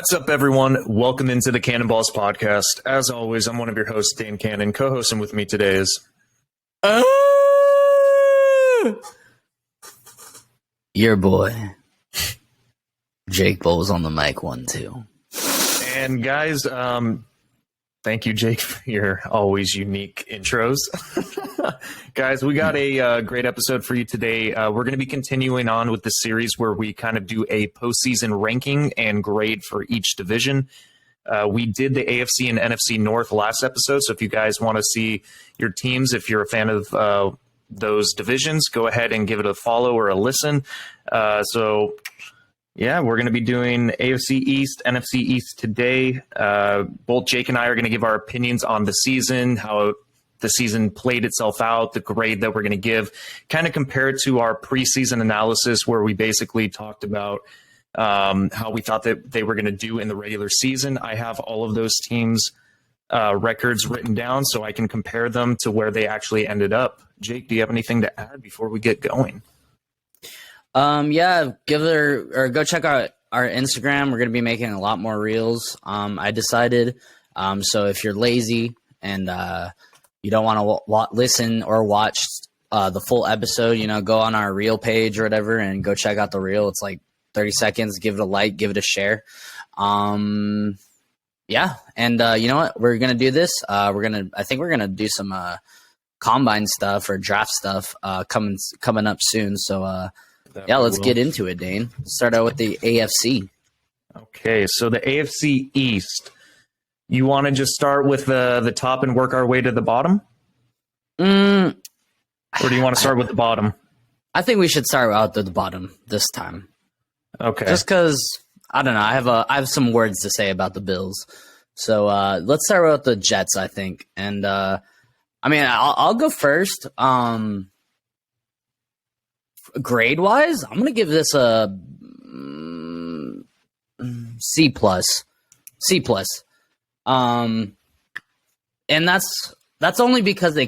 What's up, everyone? Welcome into the Cannonballs podcast. As always, I'm one of your hosts, Dane Cannon. Co-hosting with me today is... Your boy, Jake Bowles on the mic 1-2. And guys, thank you, Jake, for your always unique intros. Guys, we got a great episode for you today. We're going to be continuing on with the series where we kind of do a postseason ranking and grade for each division. We did the AFC and NFC North last episode, so if you guys want to see your teams, if you're a fan of those divisions, go ahead and give it a follow or a listen. Yeah, we're going to be doing AFC East, NFC East today. Both Jake and I are going to give our opinions on the season, how the season played itself out, the grade that we're going to give, kind of compare it to our preseason analysis where we basically talked about how we thought that they were going to do in the regular season. I have all of those teams' records written down so I can compare them to where they actually ended up. Jake, do you have anything to add before we get going? Yeah, go check out our Instagram. We're going to be making a lot more reels. I decided. So if you're lazy and you don't want to listen or watch the full episode, go on our reel page or whatever and go check out the reel. It's like 30 seconds. Give it a like, give it a share. Yeah. And you know what? We're going to do this. I think we're going to do some combine stuff or draft stuff coming up soon. So, yeah, let's get into it, Dane. Let's start out with the AFC. Okay, so the AFC East. You want to just start with the top and work our way to the bottom? Or do you want to start with the bottom? I think we should start out at the bottom this time. Okay. Just because, I don't know, I have some words to say about the Bills. So let's start with the Jets, I think. And, I'll go first. Grade-wise, I'm going to give this a C+. C+. And that's only because they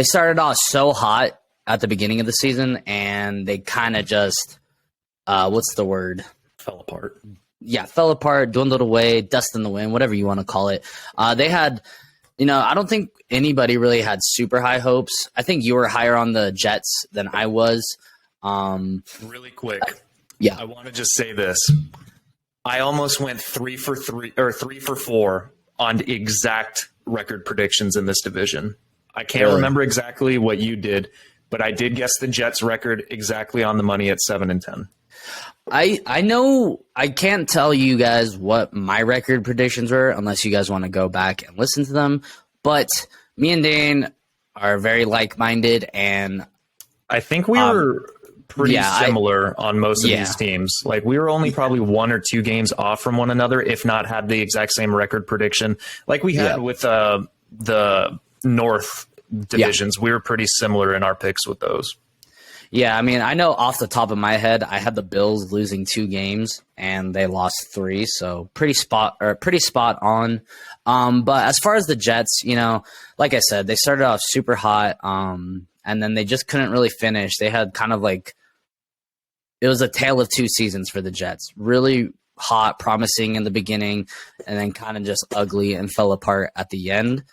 started off so hot at the beginning of the season, and they kind of just, what's the word? Fell apart. Yeah, fell apart, dwindled away, dust in the wind, whatever you want to call it. They had... I don't think anybody really had super high hopes. I think you were higher on the Jets than I was. Really quick. Yeah. I want to just say this. I almost went 3 for 4 on exact record predictions in this division. I can't remember exactly what you did, but I did guess the Jets record exactly on the money at 7-10. I know I can't tell you guys what my record predictions were unless you guys want to go back and listen to them. But me and Dane are very like-minded, and I think we were pretty similar on most of these teams. Like we were only probably 1 or 2 games off from one another, if not had the exact same record prediction. Like we had with the North divisions. We were pretty similar in our picks with those. Yeah, I know off the top of my head, I had the Bills losing 2 games and they lost 3, so pretty spot on. But as far as the Jets, like I said, they started off super hot, and then they just couldn't really finish. They had kind of like it was a tale of 2 seasons for the Jets. Really hot, promising in the beginning, and then kind of just ugly and fell apart at the end.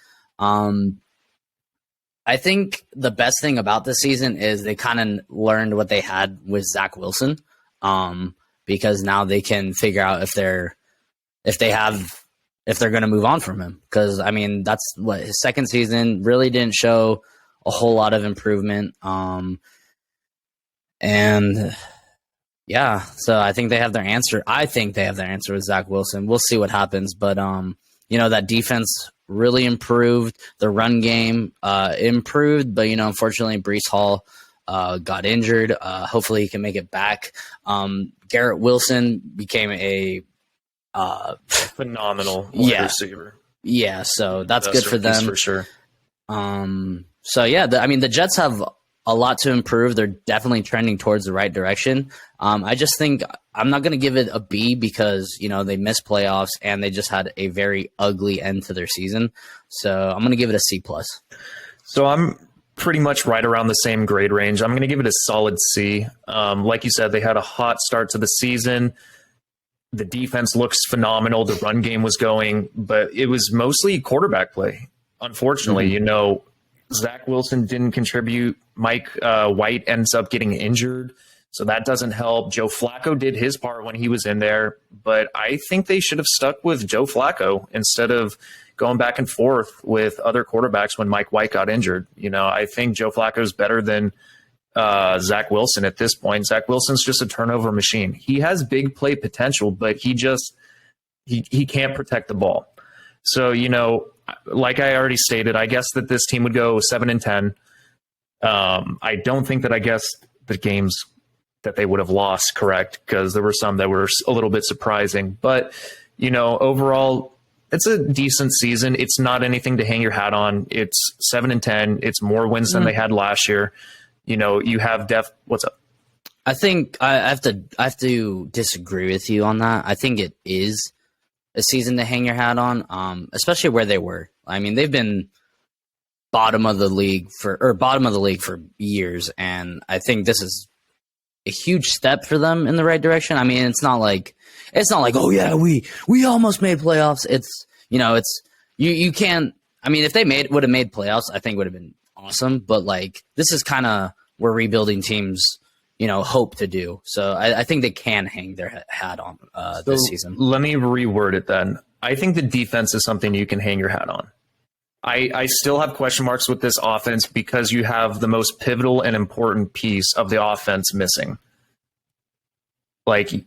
I think the best thing about this season is they kind of learned what they had with Zach Wilson, because now they can figure out if they're going to move on from him. Because that's what his second season really didn't show a whole lot of improvement. And yeah, so I think they have their answer. I think they have their answer with Zach Wilson. We'll see what happens, but that defense really improved. The run game improved, but unfortunately Breece Hall got injured. Hopefully he can make it back. Garrett Wilson became a phenomenal wide receiver. Yeah, so that's good for them for sure. So yeah, the Jets have a lot to improve. They're definitely trending towards the right direction. I just think I'm not going to give it a B because, they missed playoffs and they just had a very ugly end to their season. So I'm going to give it a C+. So I'm pretty much right around the same grade range. I'm going to give it a solid C. Like you said, they had a hot start to the season. The defense looks phenomenal. The run game was going, but it was mostly quarterback play. Unfortunately, Zach Wilson didn't contribute. Mike White ends up getting injured, so that doesn't help. Joe Flacco did his part when he was in there, but I think they should have stuck with Joe Flacco instead of going back and forth with other quarterbacks when Mike White got injured. I think Joe Flacco is better than Zach Wilson at this point. Zach Wilson's just a turnover machine. He has big play potential, but he can't protect the ball. So, like I already stated, I guess that this team would go 7-10. I don't think that I guessed the games that they would have lost correct, because there were some that were a little bit surprising. But, overall, it's a decent season. It's not anything to hang your hat on. It's 7-10. It's more wins than they had last year. You have what's up? I think I have to disagree with you on that. I think it is a season to hang your hat on, especially where they were. I mean, they've been bottom of the league for years, and I think this is a huge step for them in the right direction. I mean, it's not like oh yeah, we almost made playoffs. It's you can't. I mean, if they would have made playoffs, I think it would have been awesome. But this is kind of where rebuilding teams hope to do. So I think they can hang their hat on this season. Let me reword it then. I think the defense is something you can hang your hat on. I still have question marks with this offense because you have the most pivotal and important piece of the offense missing.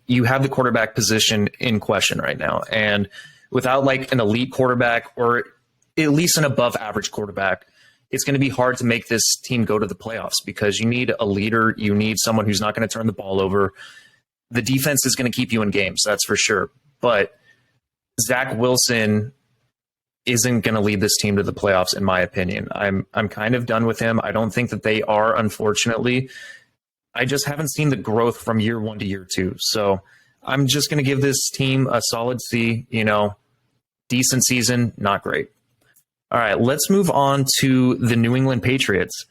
You have the quarterback position in question right now. And without an elite quarterback, or at least an above average quarterback, it's going to be hard to make this team go to the playoffs, because you need a leader. You need someone who's not going to turn the ball over. The defense is going to keep you in games, that's for sure. But Zach Wilson isn't going to lead this team to the playoffs, in my opinion. I'm kind of done with him. I don't think that they are, unfortunately. I just haven't seen the growth from year one to year two. So I'm just going to give this team a solid C. Decent season, not great. All right, let's move on to the New England Patriots.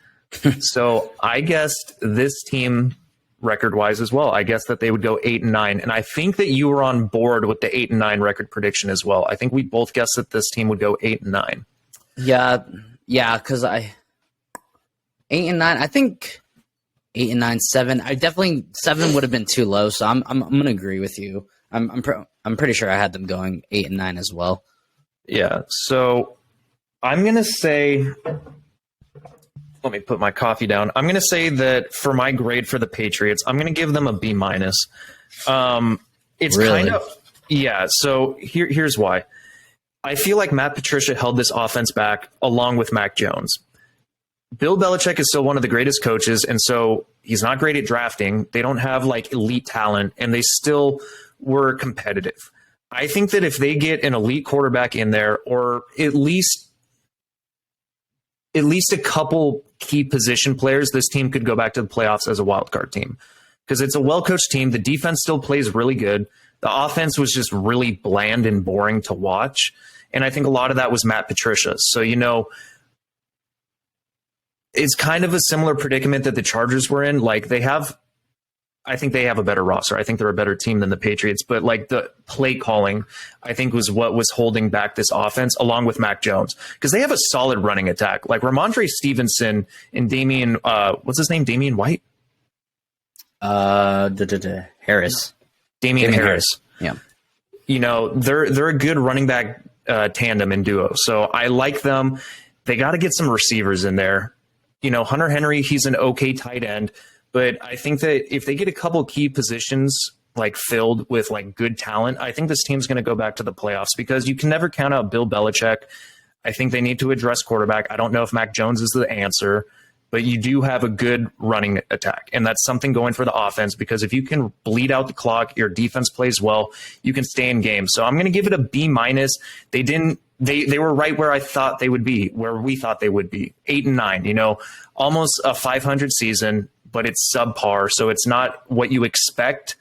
So I guessed this team record-wise as well. I guessed that they would go 8-9, and I think that you were on board with the 8-9 record prediction as well. I think we both guessed that this team would go 8-9. Yeah, because 8-9. I think 8-9, 7. I definitely 7 would have been too low. So I'm gonna agree with you. I'm pretty sure I had them going 8-9 as well. Yeah. So I'm gonna say. Let me put my coffee down. I'm going to say that for my grade for the Patriots, I'm going to give them a B-. It's really? kind of, yeah. So here's why. I feel like Matt Patricia held this offense back along with Mac Jones. Bill Belichick is still one of the greatest coaches, and so he's not great at drafting. They don't have elite talent, and they still were competitive. I think that if they get an elite quarterback in there, or at least a couple key position players, this team could go back to the playoffs as a wild card team, because it's a well-coached team. The defense still plays really good. The offense was just really bland and boring to watch. And I think a lot of that was Matt Patricia. So, it's kind of a similar predicament that the Chargers were in. I think they have a better roster. I think they're a better team than the Patriots, but the play calling, I think, was what was holding back this offense, along with Mac Jones, because they have a solid running attack. Ramondre Stevenson and Damian, what's his name? Damian White? Harris. Damian Harris. Yeah. They're a good running back tandem and duo. So I like them. They got to get some receivers in there. Hunter Henry, he's an okay tight end. But I think that if they get a couple key positions filled with good talent, I think this team's going to go back to the playoffs, because you can never count out Bill Belichick. I think they need to address quarterback. I don't know if Mac Jones is the answer, but you do have a good running attack, and that's something going for the offense, because if you can bleed out the clock, your defense plays well, you can stay in games. So I'm going to give it a B-. They were right where I thought they would be, where we thought they would be. 8-9, almost a 500 season, but it's subpar. So it's not what you expect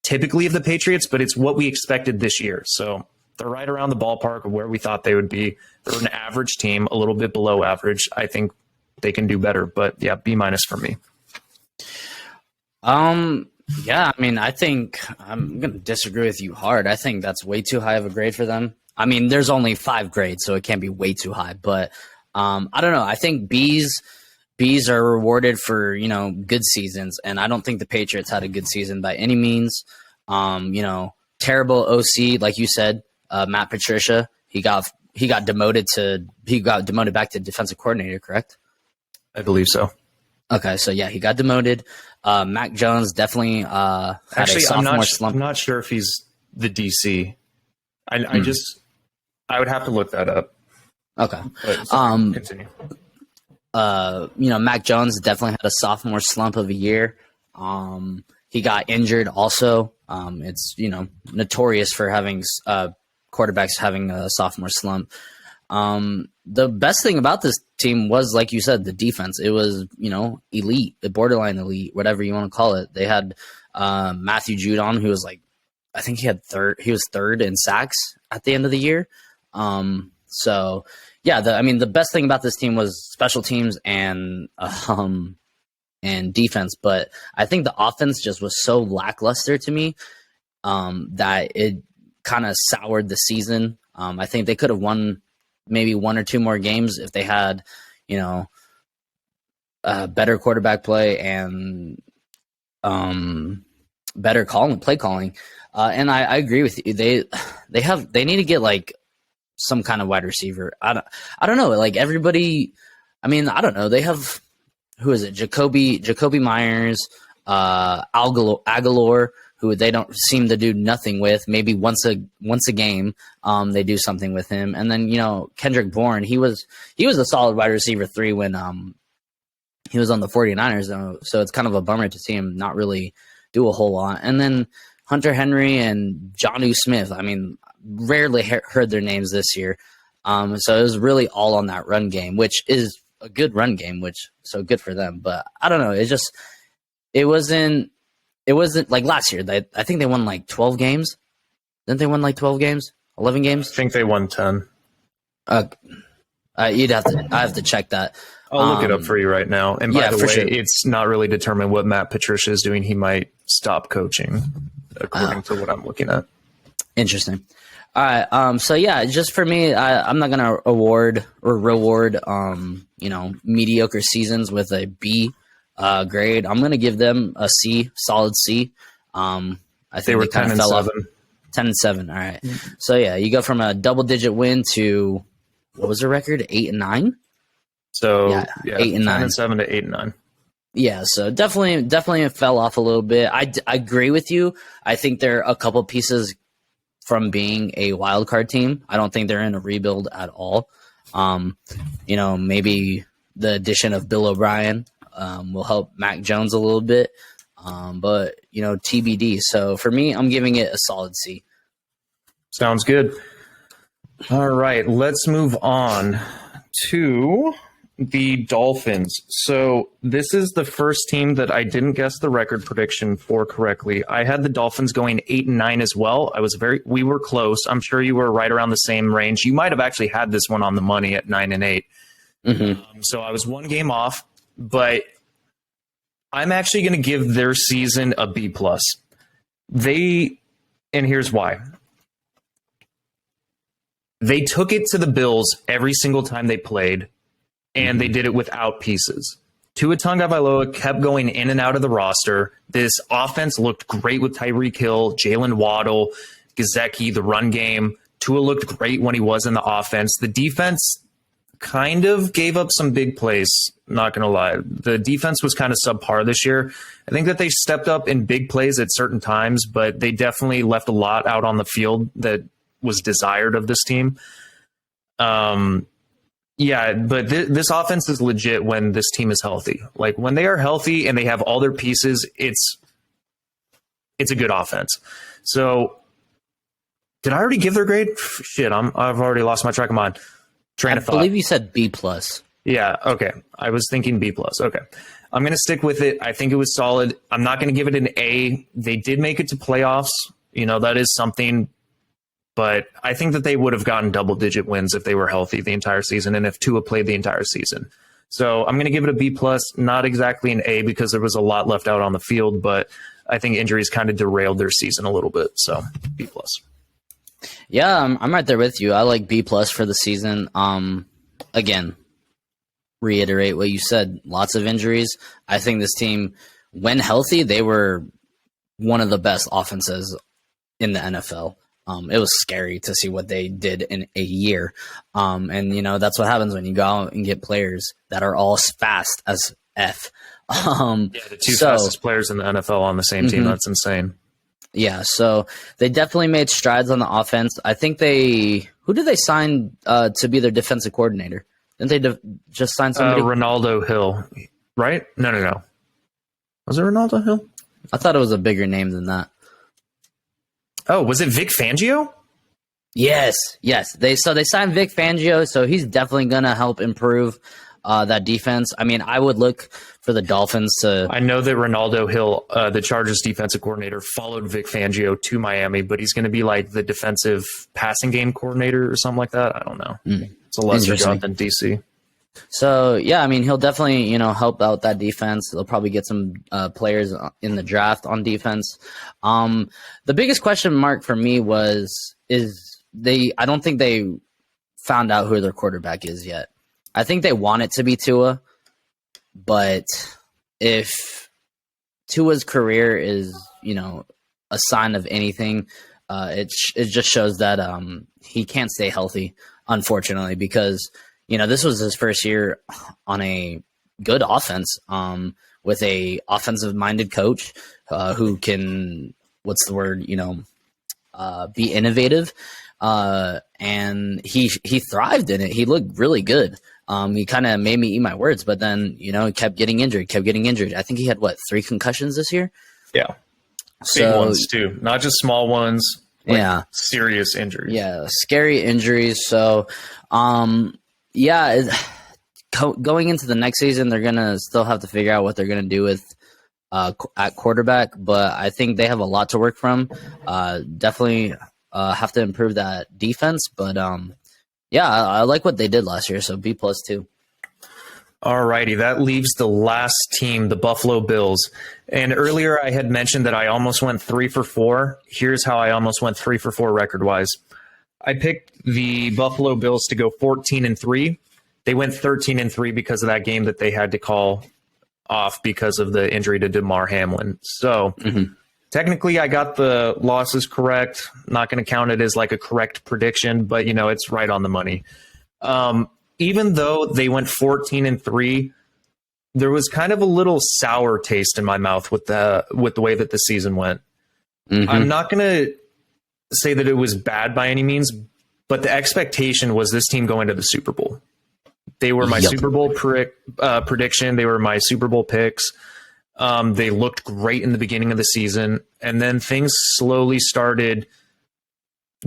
typically of the Patriots, but it's what we expected this year. So they're right around the ballpark of where we thought they would be. They're an average team, a little bit below average. I think they can do better. But yeah, B- for me. Yeah, I mean, I think I'm going to disagree with you hard. I think that's way too high of a grade for them. I mean, there's only 5 grades, so it can't be way too high. But I don't know. I think Bs are rewarded for, good seasons, and I don't think the Patriots had a good season by any means. Terrible OC, like you said, Matt Patricia. He got demoted back to defensive coordinator, correct? I believe so. Okay, so yeah, he got demoted. Mac Jones definitely had a sophomore slump. I'm not sure if he's the DC. I would have to look that up. Okay. Continue. Mac Jones definitely had a sophomore slump of a year. He got injured also. It's, notorious for having quarterbacks having a sophomore slump. The best thing about this team was, like you said, the defense. It was, elite, borderline elite, whatever you want to call it. They had Matthew Judon, who was I think he was third in sacks at the end of the year. So yeah, the best thing about this team was special teams and defense, but I think the offense just was so lackluster to me that it kind of soured the season. I think they could have won maybe 1 or 2 more games if they had, better quarterback play and better play calling. And I agree with you. They need to get some kind of wide receiver. I don't know. Everybody, I don't know. They have, who is it? Jacoby Myers, Aguilar, who they don't seem to do nothing with. Maybe once a game, they do something with him. And then, Kendrick Bourne, he was a solid wide receiver 3 when he was on the 49ers, though. So it's kind of a bummer to see him not really do a whole lot. And then Hunter Henry and Jonnu Smith, rarely heard their names this year. So it was really all on that run game, which is a good run game, so good for them. But I don't know. It wasn't like last year. I think they won 12 games. Didn't they win 12 games? 11 games? I think they won 10. I have to check that. I'll look it up for you right now. And by the way, sure. It's not really determined what Matt Patricia is doing. He might stop coaching, according to what I'm looking at. Interesting. All right. So yeah, just for me, I'm not gonna award or reward mediocre seasons with a B grade. I'm gonna give them a C, solid C. I think they were kind 10 of and fell 7. off. 10 and 7. All right. So yeah, you go from a double-digit win to what was the record? 8 and 9. So yeah 8 and 9. 10 and 7 to 8 and 9. Yeah, so definitely it fell off a little bit. I agree with you. I think they're a couple pieces from being a wild card team. I don't think they're in a rebuild at all. Maybe the addition of Bill O'Brien will help Mac Jones a little bit. But TBD. So for me, I'm giving it a solid C. Sounds good. All right, let's move on to the Dolphins. So this is the first team that I didn't guess the record prediction for correctly. I had the Dolphins going 8 and 9 as well. We were close. I'm sure you were right around the same range. You might have actually had this one on the money at 9 and 8. Mm-hmm. So I was 1 game off, but I'm actually going to give their season a B+. And here's why. They took it to the Bills every single time they played, and they did it without pieces. Tua Tagovailoa kept going in and out of the roster. This offense looked great with Tyreek Hill, Jalen Waddle, Gesicki, the run game. Tua looked great when he was in the offense. The defense kind of gave up some big plays, not going to lie. The defense was kind of subpar this year. I think that they stepped up in big plays at certain times, but they definitely left a lot out on the field that was desired of this team. Yeah, but this offense is legit when this team is healthy. When they are healthy and they have all their pieces, it's a good offense. So, did I already give their grade? Shit, I've already lost my track of mind. Train of thought. I believe you said B+. Yeah, okay. I was thinking B+. Okay. I'm going to stick with it. I think it was solid. I'm not going to give it an A. They did make it to playoffs. That is something. But I think that they would have gotten double-digit wins if they were healthy the entire season and if Tua played the entire season. So I'm going to give it a B plus, not exactly an A because there was a lot left out on the field, but I think injuries kind of derailed their season a little bit. So B plus. Yeah, I'm right there with you. I like B plus for the season. Again, reiterate what you said. Lots of injuries. I think this team, when healthy, they were one of the best offenses in the NFL. It was scary to see what they did in a year. And, that's what happens when you go out and get players that are all fast as F. The two fastest players in the NFL on the same team. That's insane. Yeah, so they definitely made strides on the offense. I think who did they sign to be their defensive coordinator? Didn't they just sign somebody? Ronaldo Hill, right? No. Was it Ronaldo Hill? I thought it was a bigger name than that. Oh, was it Vic Fangio? Yes. They signed Vic Fangio, so he's definitely going to help improve that defense. I mean, I would look for the Dolphins to... I know that Ronaldo Hill, the Chargers defensive coordinator, followed Vic Fangio to Miami, but he's going to be like the defensive passing game coordinator or something like that. I don't know. It's a lesser job than DC. So, yeah, I mean, he'll definitely, help out that defense. They'll probably get some players in the draft on defense. The biggest question mark for me I don't think they found out who their quarterback is yet. I think they want it to be Tua, but if Tua's career is, a sign of anything, it just shows that he can't stay healthy, unfortunately, because this was his first year on a good offense with a offensive-minded coach who can, be innovative. And he thrived in it. He looked really good. He kind of made me eat my words, but then, he kept getting injured. I think he had, 3 concussions this year? Yeah. Big ones, too. Not just small ones. Serious injuries. Yeah, scary injuries. So, going into the next season, they're going to still have to figure out what they're going to do with at quarterback, but I think they have a lot to work from. Definitely have to improve that defense, but I like what they did last year, so B plus too. All righty, that leaves the last team, the Buffalo Bills. And earlier I had mentioned that I almost went 3 for 4. Here's how I almost went 3 for 4 record-wise. I picked the Buffalo Bills to go 14-3. They went 13-3 because of that game that they had to call off because of the injury to DeMar Hamlin. So technically I got the losses correct. Not going to count it as like a correct prediction, but it's right on the money. Even though they went 14-3, there was kind of a little sour taste in my mouth with the way that the season went. I'm not going to say that it was bad by any means, but the expectation was this team going to the Super Bowl. They were my Super Bowl prediction. They were my Super Bowl picks. They looked great in the beginning of the season, and then things slowly started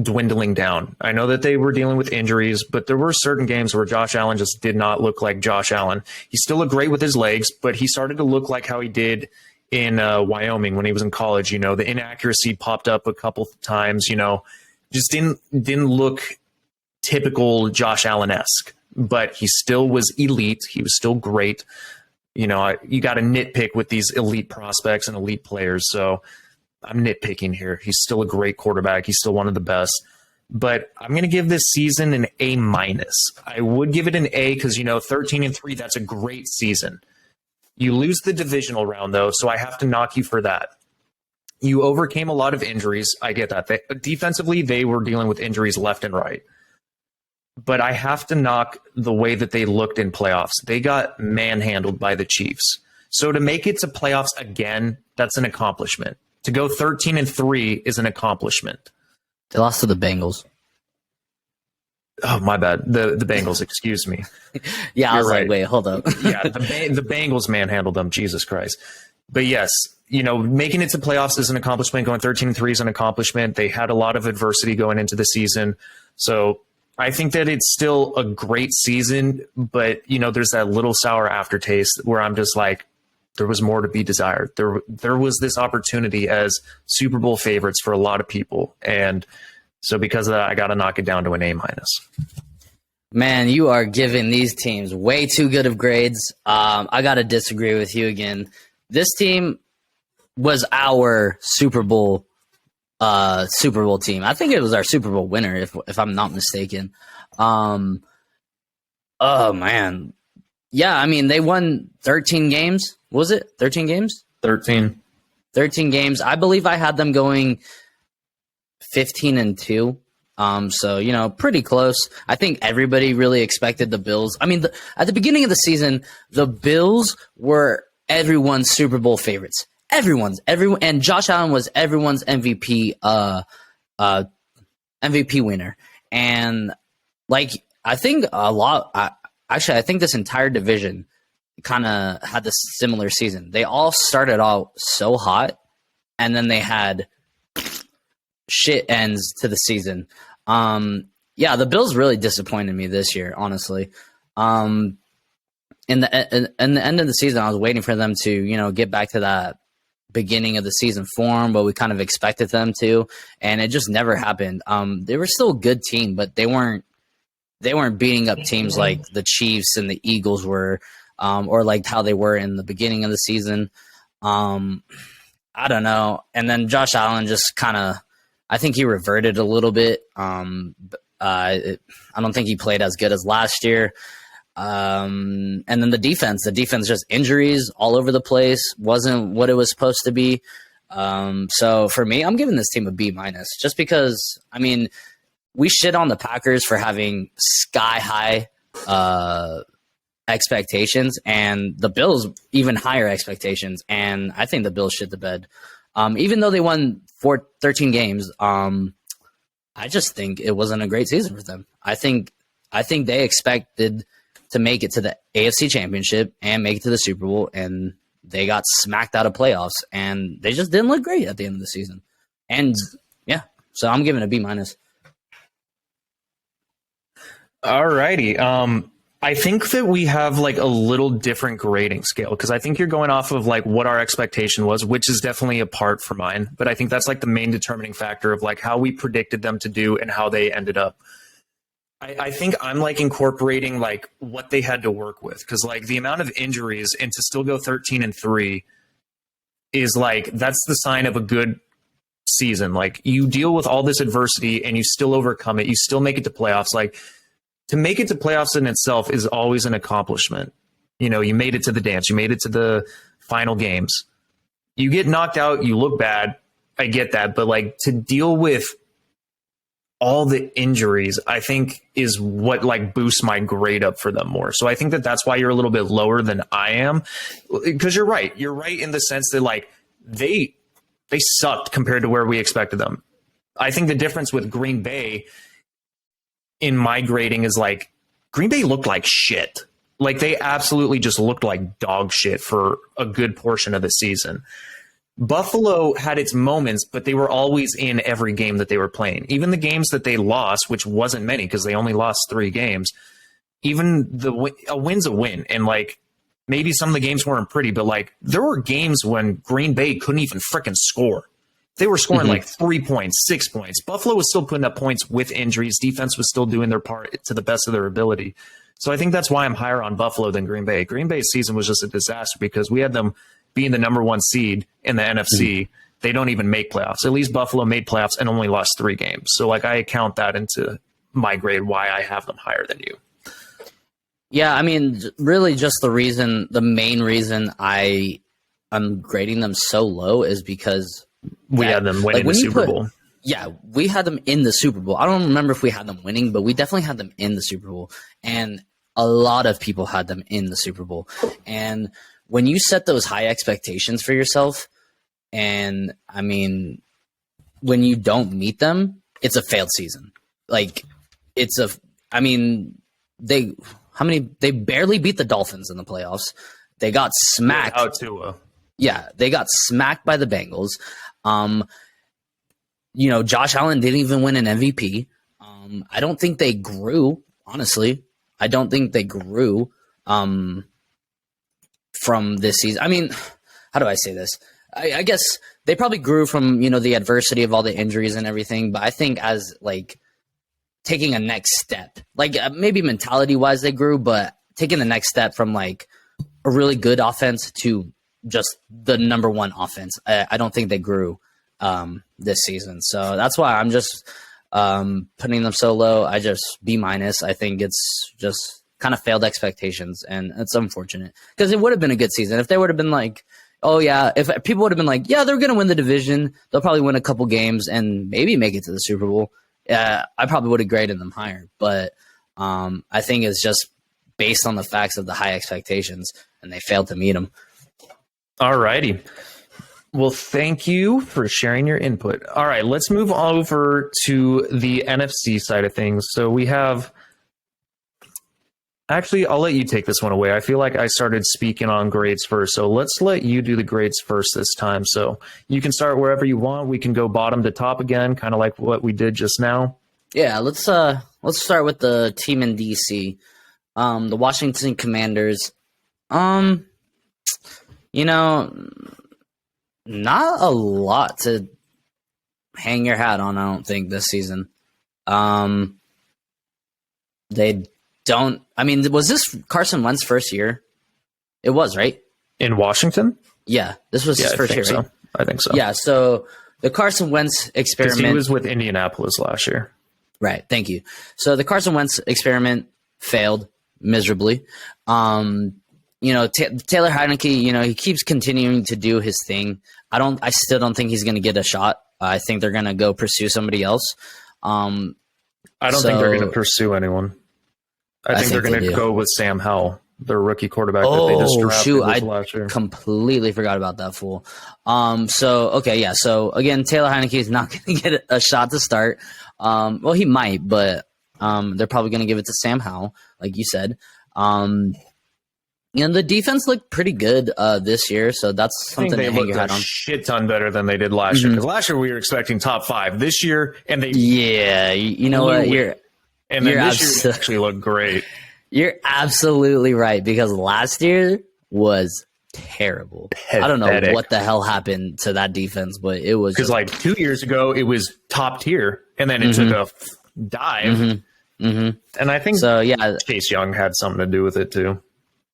dwindling down. I know that they were dealing with injuries, but there were certain games where Josh Allen just did not look like Josh Allen. He still looked great with his legs, but he started to look like how he did in Wyoming when he was in college. The inaccuracy popped up a couple times, just didn't look typical Josh Allen-esque, but he still was elite. He was still great. You got to nitpick with these elite prospects and elite players. So I'm nitpicking here. He's still a great quarterback. He's still one of the best. But I'm going to give this season an A-. I would give it an A because, 13-3, that's a great season. You lose the divisional round, though, so I have to knock you for that. You overcame a lot of injuries. I get that. Defensively, they were dealing with injuries left and right. But I have to knock the way that they looked in playoffs. They got manhandled by the Chiefs. So to make it to playoffs again, that's an accomplishment. To go 13-3 is an accomplishment. They lost to the Bengals. Oh, my bad. The Bengals, excuse me. Yeah, I was right. Wait, hold up. Yeah, the Bengals manhandled them. Jesus Christ. But yes, making it to playoffs is an accomplishment. Going 13-3 is an accomplishment. They had a lot of adversity going into the season. So I think that it's still a great season, but, there's that little sour aftertaste where I'm just like, there was more to be desired. There was this opportunity as Super Bowl favorites for a lot of people. And so because of that, I got to knock it down to an A-. Man, you are giving these teams way too good of grades. I got to disagree with you again. This team was our Super Bowl team. I think it was our Super Bowl winner, if I'm not mistaken. Oh man, yeah. I mean, they won 13 games. What was it 13 games? 13 games. I believe I had them going 15-2. So, pretty close. I think everybody really expected the Bills. I mean, at the beginning of the season, the Bills were everyone's Super Bowl favorites. Everyone, and Josh Allen was everyone's MVP winner. And I think I think this entire division kind of had this similar season. They all started out so hot, and then they had shit ends to the season. The Bills really disappointed me this year, honestly. In the end of the season, I was waiting for them to, get back to that beginning of the season form, what we kind of expected them to, and it just never happened. They were still a good team, but they weren't beating up teams like the Chiefs and the Eagles were, or like how they were in the beginning of the season. I don't know. And then Josh Allen just kind of, I think he reverted a little bit. I don't think he played as good as last year. And then the defense just injuries all over the place, wasn't what it was supposed to be. So for me, I'm giving this team a B-, just because, I mean, we shit on the Packers for having sky high expectations, and the Bills even higher expectations. And I think the Bills shit the bed. Even though they won 13 games, I just think it wasn't a great season for them. I think they expected to make it to the AFC Championship and make it to the Super Bowl, and they got smacked out of playoffs, and they just didn't look great at the end of the season. And yeah, so I'm giving it a B-. Alrighty. I think that we have like a little different grading scale, because I think you're going off of like what our expectation was, which is definitely a part for mine. But I think that's like the main determining factor of like how we predicted them to do and how they ended up. I think I'm like incorporating like what they had to work with, because like the amount of injuries and to still go 13-3 is like, that's the sign of a good season. Like, you deal with all this adversity and you still overcome it. You still make it to playoffs. Like, to make it to playoffs in itself is always an accomplishment. You made it to the dance. You made it to the final games. You get knocked out. You look bad. I get that. But like, to deal with all the injuries, I think is what like boosts my grade up for them more. So I think that that's why you're a little bit lower than I am, because you're right. You're right in the sense that like they sucked compared to where we expected them. I think the difference with Green Bay in my grading is like Green Bay looked like shit. Like, they absolutely just looked like dog shit for a good portion of the season. Buffalo had its moments, but they were always in every game that they were playing. Even the games that they lost, which wasn't many because they only lost 3 games, even a win's a win. And like, maybe some of the games weren't pretty, but like, there were games when Green Bay couldn't even freaking score. They were scoring like 3 points, 6 points. Buffalo was still putting up points with injuries. Defense was still doing their part to the best of their ability. So I think that's why I'm higher on Buffalo than Green Bay. Green Bay's season was just a disaster because we had them being the number 1 seed in the NFC. They don't even make playoffs. At least Buffalo made playoffs and only lost 3 games. So like, I count that into my grade, why I have them higher than you. Yeah, I mean, really just the main reason I'm grading them so low is because we had them winning the Super Bowl. Yeah, we had them in the Super Bowl. I don't remember if we had them winning, but we definitely had them in the Super Bowl. And a lot of people had them in the Super Bowl. And when you set those high expectations for yourself, and I mean, when you don't meet them, it's a failed season. Like, they barely beat the Dolphins in the playoffs. They got smacked. Yeah, they got smacked by the Bengals. Josh Allen didn't even win an MVP. I don't think they grew, honestly. I don't think they grew from this season. I mean, how do I say this? I guess they probably grew from, the adversity of all the injuries and everything. But I think as like taking a next step. Like maybe mentality wise they grew, but taking the next step from like a really good offense to just the number one offense. I don't think they grew this season. So that's why I'm just putting them so low. I just B-. I think it's just kind of failed expectations, and it's unfortunate because it would have been a good season if they would have been like, oh yeah, if people would have been like, yeah, they're going to win the division. They'll probably win a couple games and maybe make it to the Super Bowl. I probably would have graded them higher, but I think it's just based on the facts of the high expectations, and they failed to meet them. All righty. Well, thank you for sharing your input. All right, let's move over to the NFC side of things. So we have... Actually, I'll let you take this one away. I feel like I started speaking on grades first, so let's let you do the grades first this time. So you can start wherever you want. We can go bottom to top again, kind of like what we did just now. Yeah, let's start with the team in DC, the Washington Commanders. You know, not a lot to hang your hat on, I don't think, this season. They don't. I mean, was this Carson Wentz's first year? It was, right? In Washington? Yeah, this was his first year, right? I think so. Yeah, so the Carson Wentz experiment. Because he was with Indianapolis last year. Right, thank you. So the Carson Wentz experiment failed miserably. You know, Taylor Heineke, you know, he keeps continuing to do his thing. I still don't think he's going to get a shot. I think they're going to go pursue somebody else. I don't think they're going to pursue anyone. I think they're going to go with Sam Howell, their rookie quarterback that they just drafted last year. Completely forgot about that fool. So again, Taylor Heineke is not going to get a shot to start. Well, he might, but they're probably going to give it to Sam Howell, like you said. You know, the defense looked pretty good this year, so that's something to hang your hat on. Shit ton better than they did last year. Because last year we were expecting top 5. This year, and they you know what? And then this year actually looked great. You're absolutely right, because last year was terrible. Pathetic. I don't know what the hell happened to that defense, but it was because like 2 years ago it was top tier, and then it took a dive. And I think Chase Young had something to do with it too.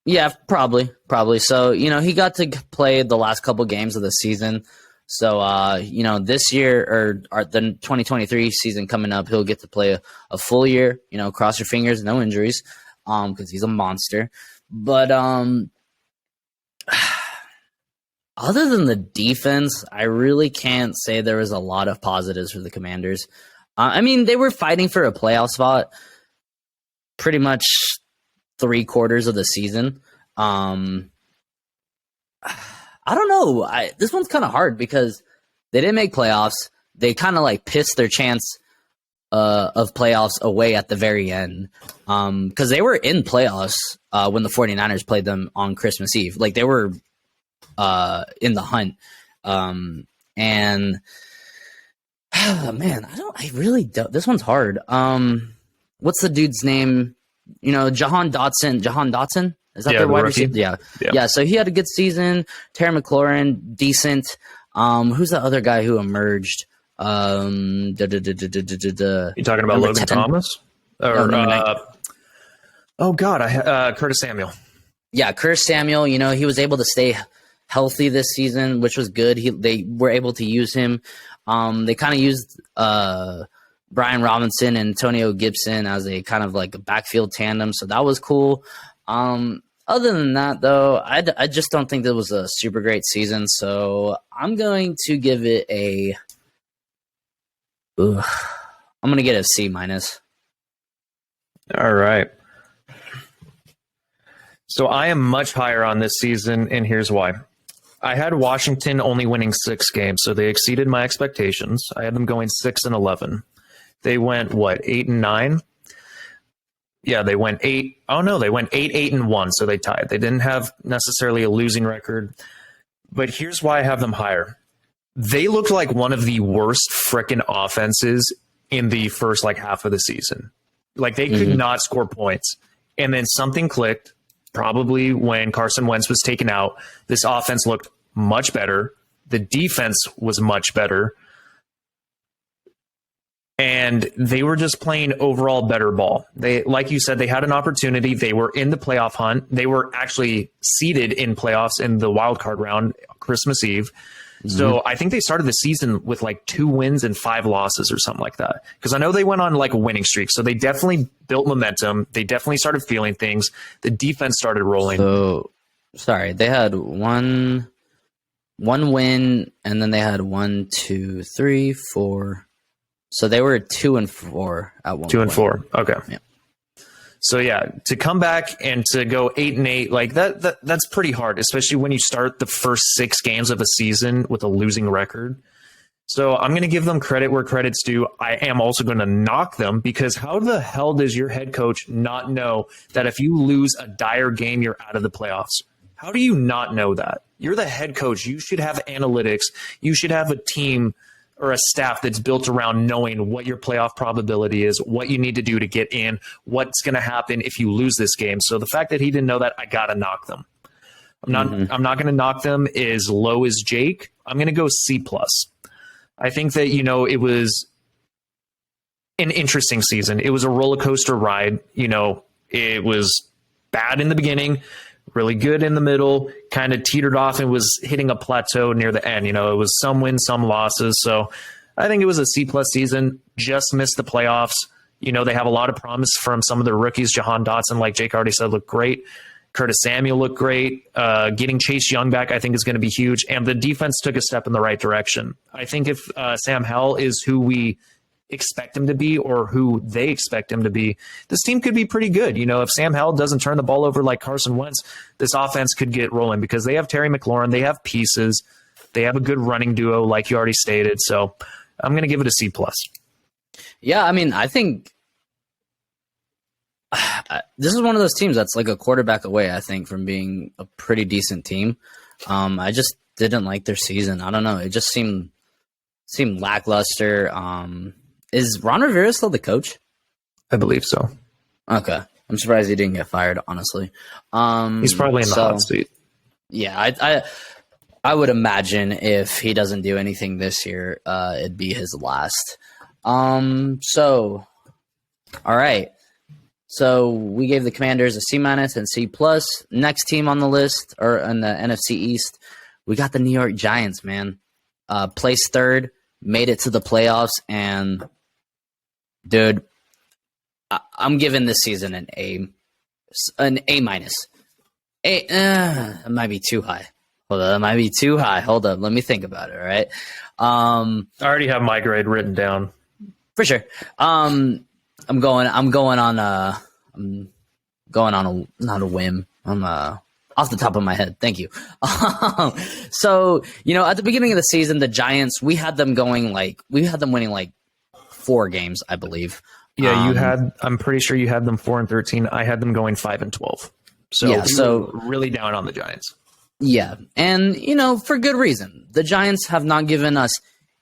Yeah, probably. So you know, he got to play the last couple games of the season. So, you know, this year or the 2023 season coming up, he'll get to play a full year. You know, cross your fingers, no injuries, because he's a monster. But other than the defense, I really can't say there was a lot of positives for the Commanders. I mean, they were fighting for a playoff spot pretty much 3/4 of the season. I don't know. This one's kind of hard because they didn't make playoffs. They kind of like pissed their chance of playoffs away at the very end because they were in playoffs when the 49ers played them on Christmas Eve. Like they were in the hunt. And man, I really don't. This one's hard. What's the dude's name? You know, Jahan Dotson. Is that their wide receiver? Yeah. So he had a good season. Terry McLaurin, decent. Who's the other guy who emerged? You talking about Logan 10? Thomas? Or, Curtis Samuel. Yeah, Curtis Samuel. You know, he was able to stay healthy this season, which was good. They were able to use him. They kind of used Brian Robinson and Antonio Gibson as a kind of like a backfield tandem, so that was cool. Other than that, though, I just don't think that was a super great season, so I'm going to give it I'm going to get a C-. All right. So I am much higher on this season, and here's why. I had Washington only winning 6 games, so they exceeded my expectations. I had them going 6-11. They went, 8-9? Yeah, they went 8. Oh, no, they went 8-1, so they tied. They didn't have necessarily a losing record. But here's why I have them higher. They looked like one of the worst frickin' offenses in the first, half of the season. Like, they could not score points. And then something clicked, probably when Carson Wentz was taken out. This offense looked much better. The defense was much better. and they were just playing overall better ball. They, like you said, they had an opportunity. They were in the playoff hunt. They were actually seeded in playoffs in the wild card round Christmas Eve. So I think they started the season with like 2 wins and 5 losses or something like that. Because I know they went on like a winning streak. So they definitely built momentum. They definitely started feeling things. The defense started rolling. So, sorry, they had one win, and then they had 1, 2, 3, 4. So they were 2 and 4 at one. 2 and 4. Okay. Yeah. So yeah, to come back and to go 8 and 8, like that's pretty hard, especially when you start the first 6 games of a season with a losing record. So I'm going to give them credit where credit's due. I am also going to knock them, because how the hell does your head coach not know that if you lose a dire game, you're out of the playoffs? How do you not know that? You're the head coach. You should have analytics. You should have a team or a staff that's built around knowing what your playoff probability is, what you need to do to get in, what's going to happen if you lose this game. So the fact that he didn't know that, I got to knock them. I'm not going to knock them as low as Jake. I'm going to go C+. I think that, it was an interesting season. It was a roller coaster ride. It was bad in the beginning, really good in the middle, kind of teetered off and was hitting a plateau near the end. It was some wins, some losses. So I think it was a C+ season, just missed the playoffs. They have a lot of promise from some of their rookies. Jahan Dotson, like Jake already said, looked great. Curtis Samuel looked great. Getting Chase Young back, I think, is going to be huge. And the defense took a step in the right direction. I think if Sam Howell is who we expect him to be, or who they expect him to be, this team could be pretty good. If Sam Howell doesn't turn the ball over like Carson Wentz, this offense could get rolling, because they have Terry McLaurin, they have pieces, they have a good running duo, like you already stated. So I'm going to give it a C+. Yeah, I mean, I think this is one of those teams that's like a quarterback away, I think, from being a pretty decent team. I just didn't like their season. I don't know. It just seemed lackluster. Is Ron Rivera still the coach? I believe so. Okay. I'm surprised he didn't get fired, honestly. He's probably in the hot seat. Yeah, I would imagine if he doesn't do anything this year, it'd be his last. So, all right. So we gave the Commanders a C- and C+. Next team on the list, or in the NFC East, we got the New York Giants, man. Placed 3rd, made it to the playoffs, and dude, I'm giving this season an A-. It might be too high. Hold on, that might be too high. Hold up, let me think about it. All right. I already have my grade written down. For sure. I'm going on not a whim. I'm off the top of my head. Thank you. So, at the beginning of the season, the Giants, we had them winning like 4 games, I believe. Yeah, I'm pretty sure you had them 4 and 13. I had them going 5 and 12. So, yeah, so really down on the Giants. Yeah. And, for good reason. The Giants have not given us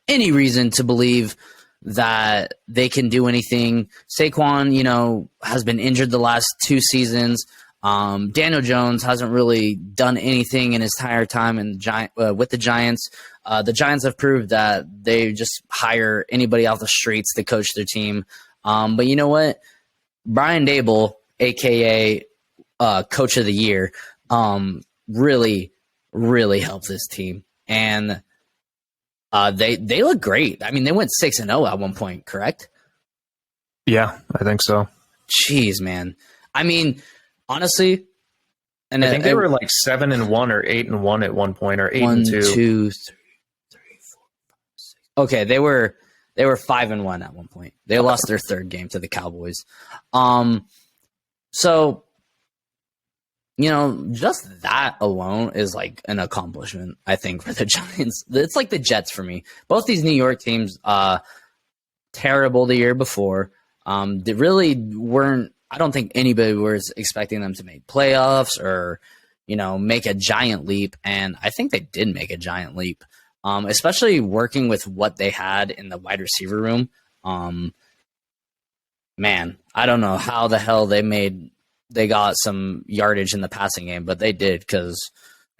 any reason to believe that they can do anything. Saquon, has been injured the last 2 seasons. Daniel Jones hasn't really done anything in his entire time with the Giants. The Giants have proved that they just hire anybody off the streets to coach their team. But you know what? Brian Daboll, a.k.a. Coach of the Year, really, really helped this team. And they look great. I mean, they went 6-0 at one point, correct? Yeah, I think so. Jeez, man. I mean, honestly, and I think they were like 7-1 or 8-1 at one point, or 8-2. 1, 2, 3, 4, 5, 6. Okay, they were 5-1 at one point. They lost their 3rd game to the Cowboys. So, just that alone is like an accomplishment, I think, for the Giants. It's like the Jets for me. Both these New York teams, terrible the year before. They really weren't. I don't think anybody was expecting them to make playoffs or, make a giant leap. And I think they did make a giant leap, especially working with what they had in the wide receiver room. Man, I don't know how the hell they got some yardage in the passing game, but they did, because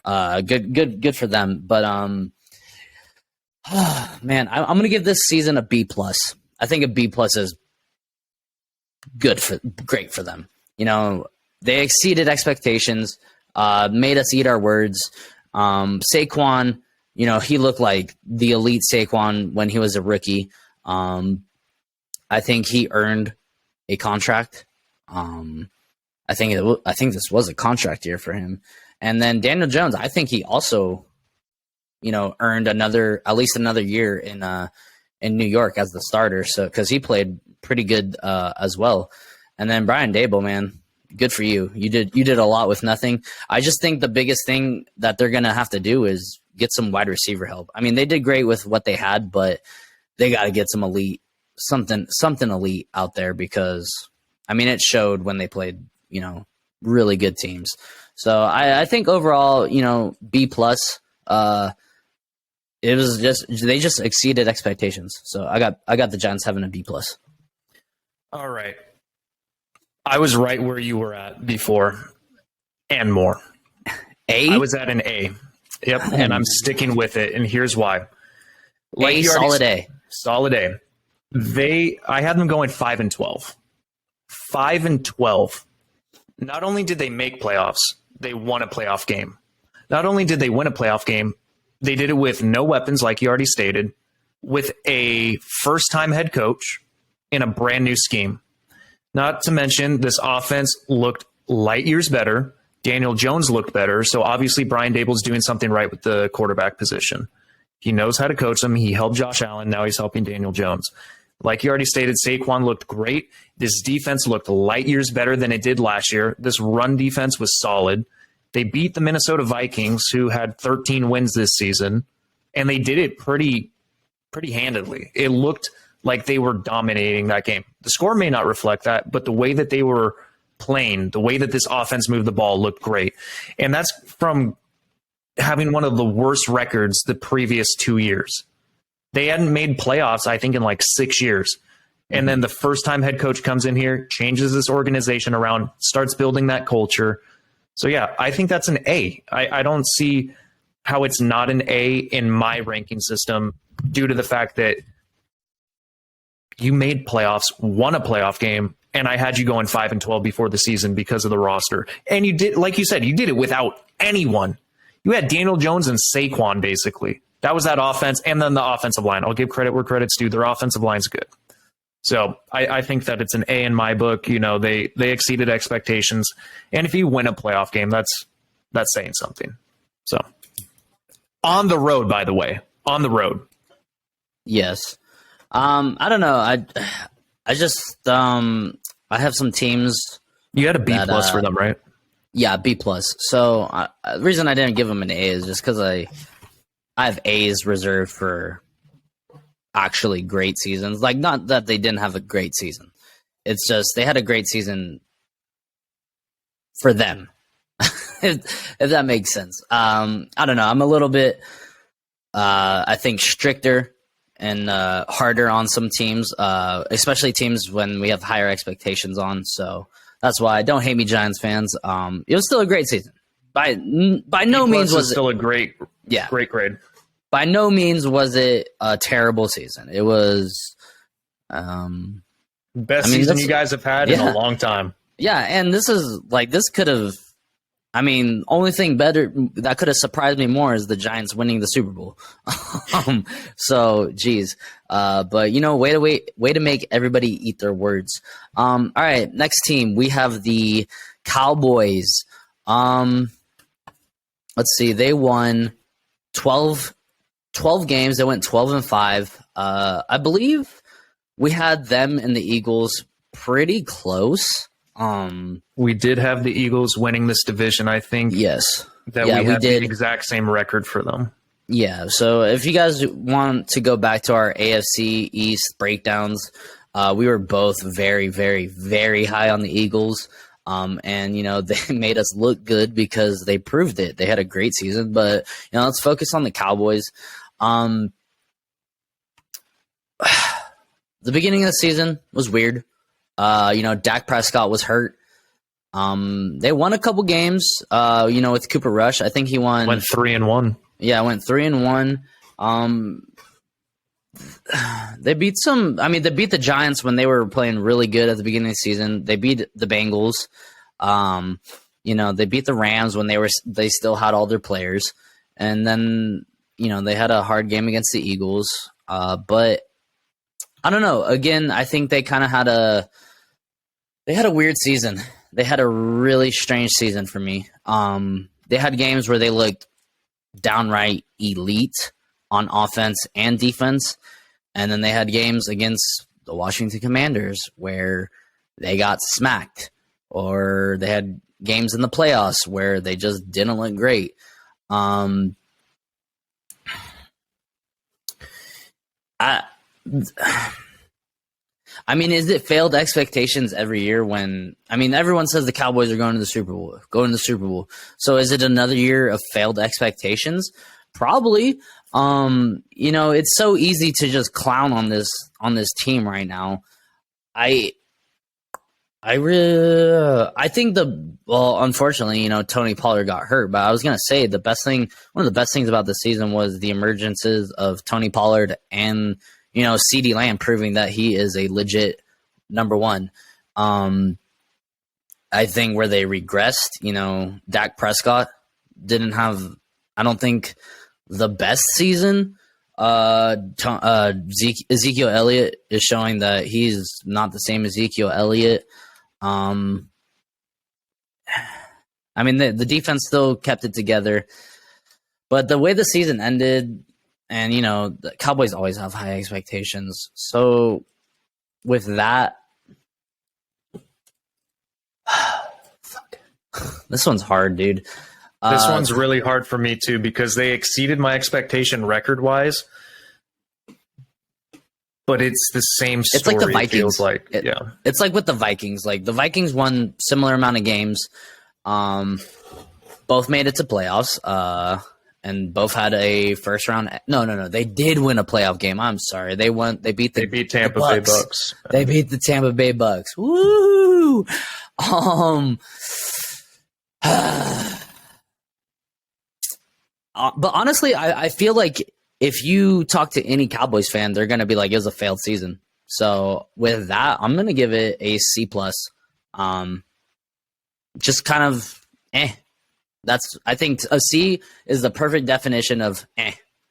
good for them. But man, I'm gonna give this season a B+. I think a B plus is great for them. They exceeded expectations, made us eat our words. Saquon, he looked like the elite Saquon when he was a rookie. I think he earned a contract. I think this was a contract year for him. And then Daniel Jones, I think he also, earned at least another year in New York as the starter. So because he played pretty good as well. And then Brian Daboll, man, good for you. You did a lot with nothing. I just think the biggest thing that they're gonna have to do is get some wide receiver help. I mean, they did great with what they had, but they got to get some elite, something elite out there because, I mean, it showed when they played, really good teams. So I think overall, B plus. It was they just exceeded expectations. So I got the Giants having a B plus. All right. I was right where you were at before and more. A? I was at an A. Yep. And I'm sticking with it. And here's why. Solid A. Solid A. I had them going 5-12. 5-12. Not only did they make playoffs, they won a playoff game. Not only did they win a playoff game, they did it with no weapons, like you already stated, with a first-time head coach in a brand new scheme. Not to mention, this offense looked light years better. Daniel Jones looked better. So obviously, Brian Daboll's doing something right with the quarterback position. He knows how to coach them. He helped Josh Allen. Now he's helping Daniel Jones. Like you already stated, Saquon looked great. This defense looked light years better than it did last year. This run defense was solid. They beat the Minnesota Vikings, who had 13 wins this season, and they did it pretty handedly. It looked like they were dominating that game. The score may not reflect that, but the way that they were playing, the way that this offense moved the ball looked great. And that's from having one of the worst records the previous 2 years. They hadn't made playoffs, I think, in like 6 years. And then the first-time head coach comes in here, changes this organization around, starts building that culture. So, yeah, I think that's an A. I don't see how it's not an A in my ranking system due to the fact that you made playoffs, won a playoff game, and I had you going 5-12 before the season because of the roster. And you did, like you said, you did it without anyone. You had Daniel Jones and Saquon, basically. That was that offense, and then the offensive line. I'll give credit where credit's due. Their offensive line's good. So I think that it's an A in my book. You know, they exceeded expectations. And if you win a playoff game, that's saying something. So on the road, by the way, on the road. Yes. I don't know. I just I have some teams. You had a B plus for them, right? Yeah, B plus. So the reason I didn't give them an A is just because I have A's reserved for actually great seasons. Like, not that they didn't have a great season. It's just they had a great season for them. if that makes sense. I don't know. I'm a little bit, I think, stricter and harder on some teams, especially teams when we have higher expectations on. So that's why don't hate me, Giants fans. It was still a great season. By no means was it still a great grade. By no means was it a terrible season. It was best season you guys have had in a long time. Yeah, and this could have. I mean, only thing better that could have surprised me more is the Giants winning the Super Bowl. So, geez. But way to make everybody eat their words. All right, next team we have the Cowboys. Let's see, they won 12 games. They went 12-5. I believe we had them and the Eagles pretty close. We did have the Eagles winning this division, I think. Yes. We had the exact same record for them. Yeah, so if you guys want to go back to our AFC East breakdowns, we were both very, very, very high on the Eagles. And, they made us look good because they proved it. They had a great season, but, let's focus on the Cowboys. The beginning of the season was weird. Dak Prescott was hurt. They won a couple games, with Cooper Rush. I think he went 3-1. Yeah, went 3-1. They beat some. I mean, they beat the Giants when they were playing really good at the beginning of the season. They beat the Bengals. They beat the Rams when they still had all their players, and then they had a hard game against the Eagles. But I don't know. Again, I think they kind of had a weird season. They had a really strange season for me. They had games where they looked downright elite on offense and defense. And then they had games against the Washington Commanders where they got smacked, or they had games in the playoffs where they just didn't look great. I mean, is it failed expectations every year when, everyone says the Cowboys are going to the Super Bowl. So is it another year of failed expectations? Probably. It's so easy to just clown on this team right now. I think unfortunately, Tony Pollard got hurt, but I was going to say one of the best things about the season was the emergences of Tony Pollard and, CeeDee Lamb proving that he is a legit number one. I think where they regressed, Dak Prescott didn't have, I don't think, the best season. Ezekiel Elliott is showing that he's not the same Ezekiel Elliott. The defense still kept it together, but the way the season ended, and the Cowboys always have high expectations. So with that, fuck, this one's hard, dude. This one's really hard for me too because they exceeded my expectation record-wise, but it's the same story. It's like the Vikings. It feels like, it's like with the Vikings. Like the Vikings won similar amount of games. Both made it to playoffs. And both had a first round. No. They did win a playoff game. I'm sorry. They beat Tampa Bay Bucks. They beat the Tampa Bay Bucks. Woo! But honestly, I feel like if you talk to any Cowboys fan, they're going to be like, it was a failed season. So with that, I'm going to give it a C+. Just kind of I think a C is the perfect definition of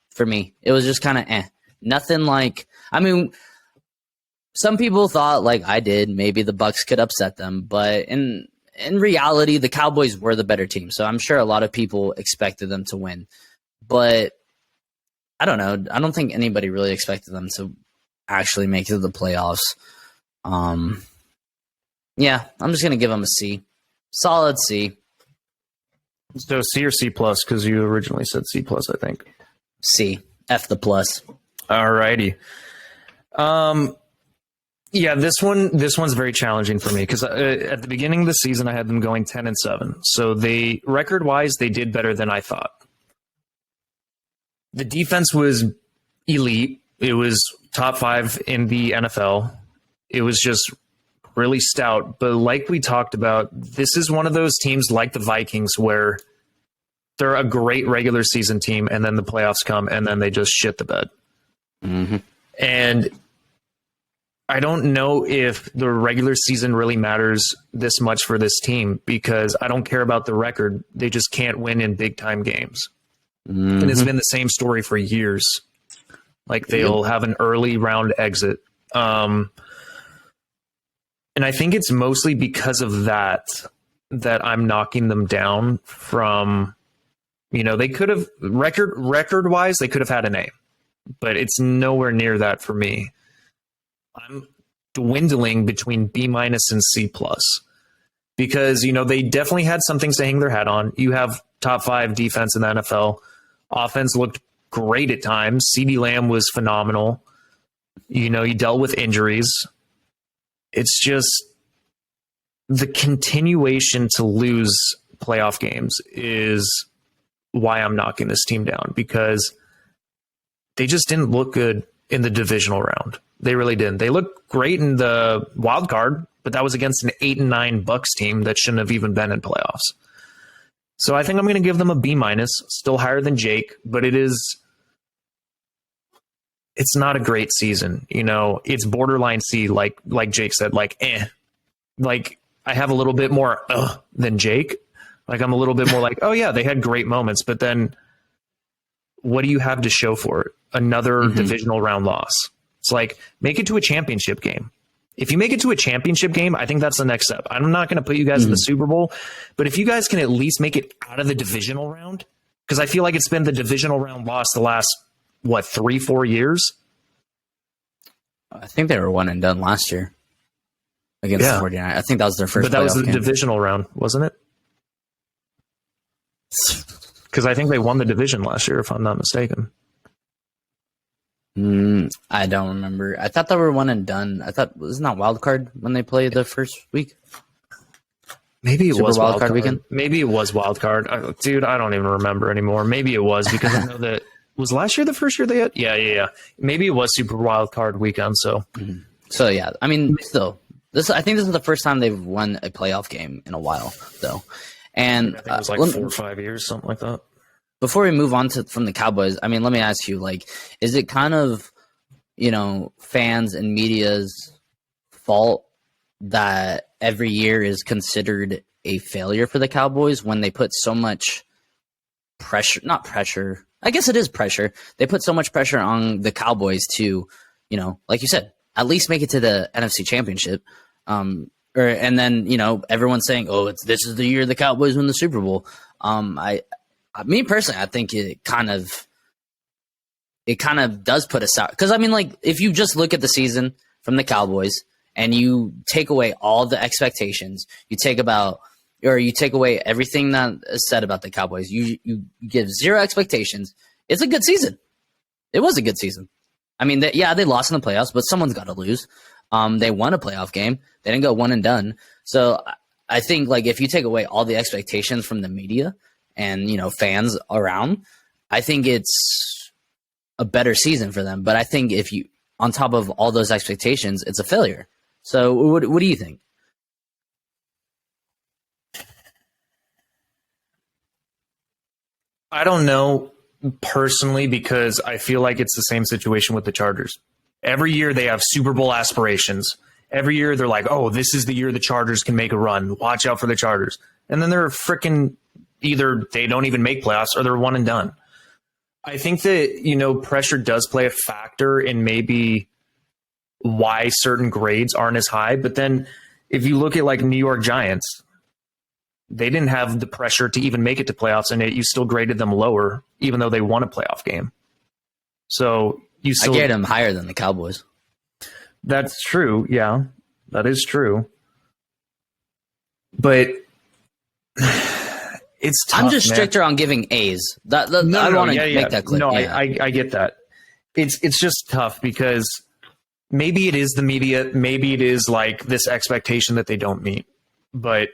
for me. It was just kind of Nothing like, some people thought, like I did, maybe the Bucks could upset them, but in reality, the Cowboys were the better team. So I'm sure a lot of people expected them to win. But I don't know. I don't think anybody really expected them to actually make it to the playoffs. Yeah, I'm just going to give them a C. Solid C. So C or C plus, because you originally said C plus, I think. C. F the plus. All righty. Yeah, this one's very challenging for me because at the beginning of the season I had them going 10-7. So they record-wise they did better than I thought. The defense was elite. It was top 5 in the NFL. It was just really stout. But like we talked about, this is one of those teams like the Vikings where they're a great regular season team and then the playoffs come and then they just shit the bed. Mm-hmm. And I don't know if the regular season really matters this much for this team because I don't care about the record. They just can't win in big time games. Mm-hmm. And it's been the same story for years. Like they'll have an early round exit. And I think it's mostly because of that I'm knocking them down from, they could have record wise, they could have had an A, but it's nowhere near that for me. I'm dwindling between B- and C+ because, they definitely had some things to hang their hat on. You have top 5 defense in the NFL. Offense looked great at times. CeeDee Lamb was phenomenal. You dealt with injuries. It's just the continuation to lose playoff games is why I'm knocking this team down because they just didn't look good in the divisional round. They really didn't. They looked great in the wild card, but that was against an 8-9 Bucks team that shouldn't have even been in playoffs. So I think I'm going to give them a B-, still higher than Jake, but it is it's not a great season. It's borderline C, like Jake said, like, like I have a little bit more than Jake. Like I'm a little bit more like, oh yeah, they had great moments, but then what do you have to show for it? Another divisional round loss. It's like, make it to a championship game. If you make it to a championship game, I think that's the next step. I'm not going to put you guys in the Super Bowl, but if you guys can at least make it out of the divisional round, because I feel like it's been the divisional round loss the last, 3-4 years? I think they were one and done last year against the 49ers. I think that was their first. But that was the game. divisional round, wasn't it? Because I think they won the division last year, if I'm not mistaken. I don't remember. I thought they were one and done. I thought, wasn't that wild card when they played the first week? Maybe it was wild card weekend. Maybe it was wild card. Dude, I don't even remember anymore. Maybe it was, because I know that was last year the first year they had. Yeah. Maybe it was super wild card weekend. So, so yeah. I mean, still, I think this is the first time they've won a playoff game in a while, though. And I think it was like 4 or 5 years, something like that. Before we move on from the Cowboys, I mean, let me ask you, like, is it kind of, fans and media's fault that every year is considered a failure for the Cowboys when they put so much pressure, not pressure, I guess it is pressure. They put so much pressure on the Cowboys to, like you said, at least make it to the NFC Championship. And then, everyone's saying, oh, this is the year the Cowboys win the Super Bowl. Me personally, I think it kind of does put us out. Because, I mean, like, if you just look at the season from the Cowboys and you take away all the expectations, you take away everything that is said about the Cowboys, you give zero expectations, it's a good season. It was a good season. I mean, they lost in the playoffs, but someone's got to lose. They won a playoff game. They didn't go one and done. So I think, like, if you take away all the expectations from the media and, fans around, I think it's a better season for them. But I think if you, on top of all those expectations, it's a failure. So what do you think? I don't know personally, because I feel like it's the same situation with the Chargers. Every year they have Super Bowl aspirations. Every year they're like, oh, this is the year the Chargers can make a run. Watch out for the Chargers. And then they're freaking, either they don't even make playoffs or they're one and done. I think that, pressure does play a factor in maybe why certain grades aren't as high. But then if you look at like New York Giants, they didn't have the pressure to even make it to playoffs, and you still graded them lower, even though they won a playoff game. So I graded them higher than the Cowboys. That's true. Yeah, that is true. But it's tough, I'm just stricter on giving A's. I want to make that clear. No, yeah. I get that. It's just tough because maybe it is the media. Maybe it is like this expectation that they don't meet. But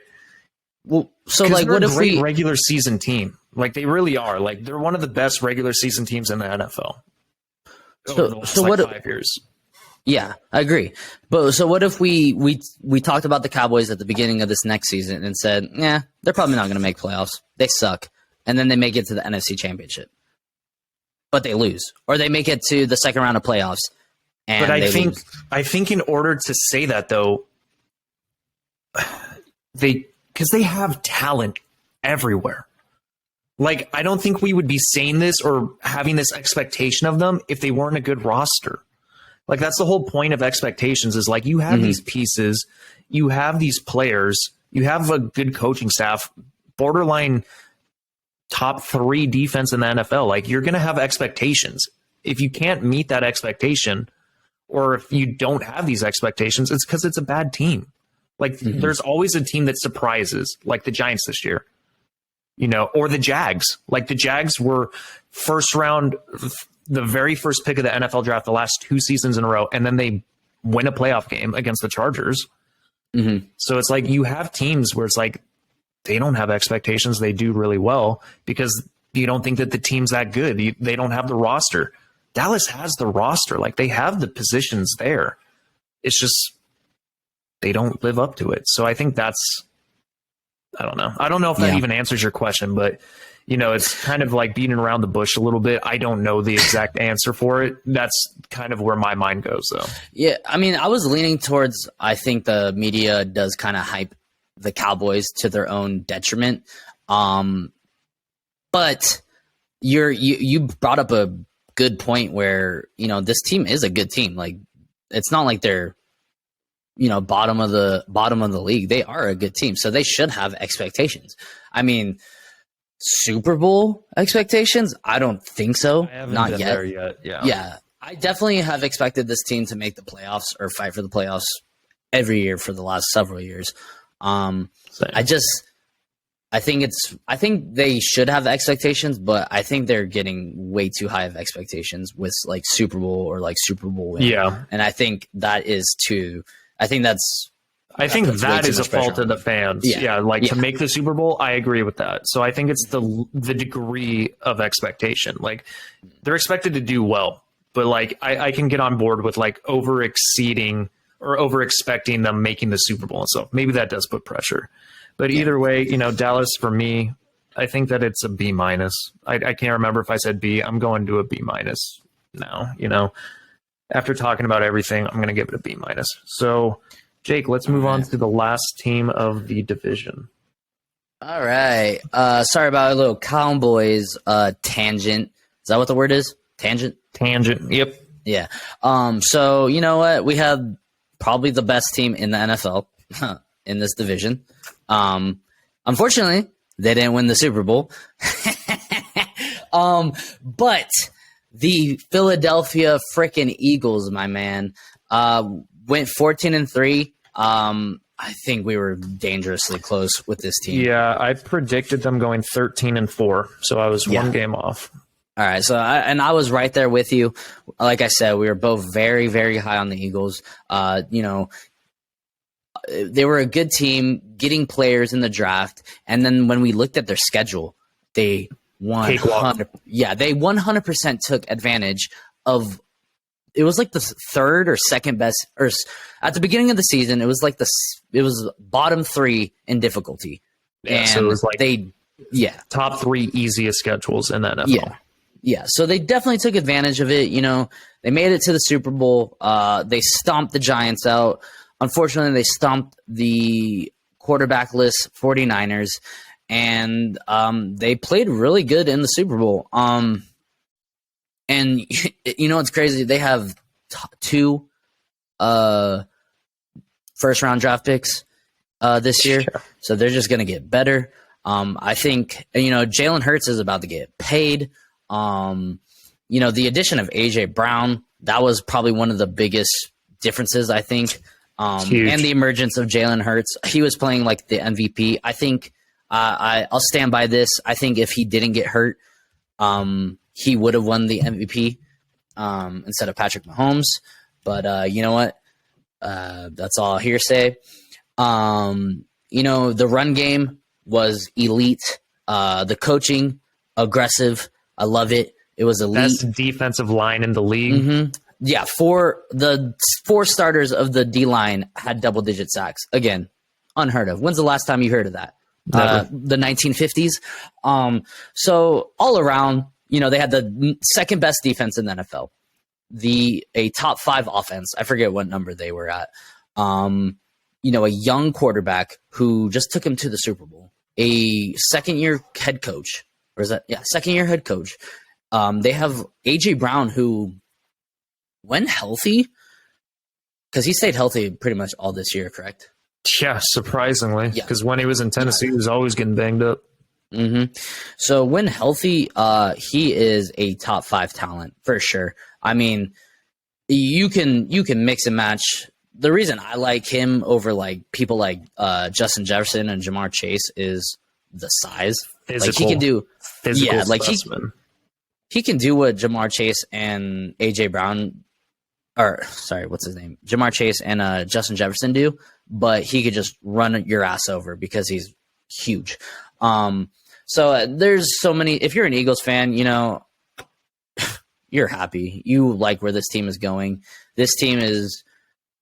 so like, what if we regular season team? Like they really are. Like they're one of the best regular season teams in the NFL. Over the last 5 years. Yeah, I agree. But so what if we talked about the Cowboys at the beginning of this next season and said, yeah, they're probably not going to make playoffs. They suck. And then they make it to the NFC Championship. But they lose. Or they make it to the second round of playoffs. And but lose. I think in order to say that, though, because they have talent everywhere. Like, I don't think we would be saying this or having this expectation of them if they weren't a good roster. Like, that's the whole point of expectations is, like, you have these pieces, you have these players, you have a good coaching staff, borderline top 3 defense in the NFL. Like, you're going to have expectations. If you can't meet that expectation, or if you don't have these expectations, it's because it's a bad team. Like, there's always a team that surprises, like the Giants this year, or the Jags. Like, the Jags were first round, the very first pick of the NFL draft the last 2 seasons in a row, and then they win a playoff game against the Chargers. So it's like you have teams where it's like they don't have expectations. They do really well because you don't think that the team's that good. They don't have the roster. Dallas has the roster. Like, they have the positions there. It's just they don't live up to it. So I think that's, I don't know. I don't know if that even answers your question, but it's kind of like beating around the bush a little bit. I don't know the exact answer for it. That's kind of where my mind goes, though. Yeah, I mean, I was leaning towards, I think the media does kind of hype the Cowboys to their own detriment. But you brought up a good point where, this team is a good team. Like, it's not like they're, bottom of the league. They are a good team, so they should have expectations. I mean, Super Bowl expectations? I don't think so. I haven't not been yet. there yet. Yeah. Yeah, I definitely have expected this team to make the playoffs or fight for the playoffs every year for the last several years. Same. I think they should have expectations, but I think they're getting way too high of expectations with like Super Bowl or like Super Bowl win. Yeah. And I think that is too. I think that is a fault of the fans. Yeah. To make the Super Bowl, I agree with that. So I think it's the degree of expectation. Like, they're expected to do well, but like I can get on board with like over exceeding or over expecting them making the Super Bowl and stuff. Maybe that does put pressure. But either way, Dallas, for me, I think that it's a B minus. I can't remember if I said B. I'm going to a B minus now. After talking about everything, I'm going to give it a B minus. So, Jake, let's move on to the last team of the division. All right. Sorry about a little Cowboys tangent. Is that what the word is? Tangent? Tangent. Yep. Yeah. So you know what? We have probably the best team in the NFL in this division. Unfortunately, they didn't win the Super Bowl. But the Philadelphia frickin' Eagles, my man, went 14-3. I think we were dangerously close with this team. Yeah, I predicted them going 13-4, so I was one game off. All right, so I was right there with you. Like I said, we were both very, very high on the Eagles. They were a good team, getting players in the draft, and then when we looked at their schedule, they 100% took advantage of. It was like the third or second best, or at the beginning of the season, it was like it was bottom 3 in difficulty. Yeah, and so it was like top 3 easiest schedules in the NFL. Yeah. So they definitely took advantage of it. They made it to the Super Bowl. They stomped the Giants out. Unfortunately, they stomped the quarterbackless 49ers, and they played really good in the Super Bowl. And it's crazy. They have 2 first-round draft picks this year, so they're just going to get better. I think Jalen Hurts is about to get paid. The addition of AJ Brown, that was probably one of the biggest differences, I think. And the emergence of Jalen Hurts, he was playing like the MVP. I think I'll stand by this. I think if he didn't get hurt, he would have won the MVP instead of Patrick Mahomes. But you know what? That's all hearsay. The run game was elite. The coaching, aggressive. I love it. It was elite. Best defensive line in the league. Mm-hmm. Yeah, the 4 starters of the D-line had double-digit sacks. Again, unheard of. When's the last time you heard of that? The 1950s. So all around, they had the second best defense in the NFL, a top 5 offense. I forget what number they were at. A young quarterback who just took him to the Super Bowl, a second-year head coach, second-year head coach. They have AJ Brown, who, when healthy, because he stayed healthy pretty much all this year, correct? Yeah, surprisingly, because when he was in Tennessee, he was always getting banged up. Mm-hmm. So when healthy, he is a top 5 talent for sure. I mean, you can mix and match. The reason I like him over like people like Justin Jefferson and Jamar Chase is the size. Like he can do specimen. He can do what Jamar Chase and AJ Brown, what's his name? Jamar Chase and Justin Jefferson do, but he could just run your ass over because he's huge. So there's so many. If you're an Eagles fan, you're happy. You like where this team is going. This team is,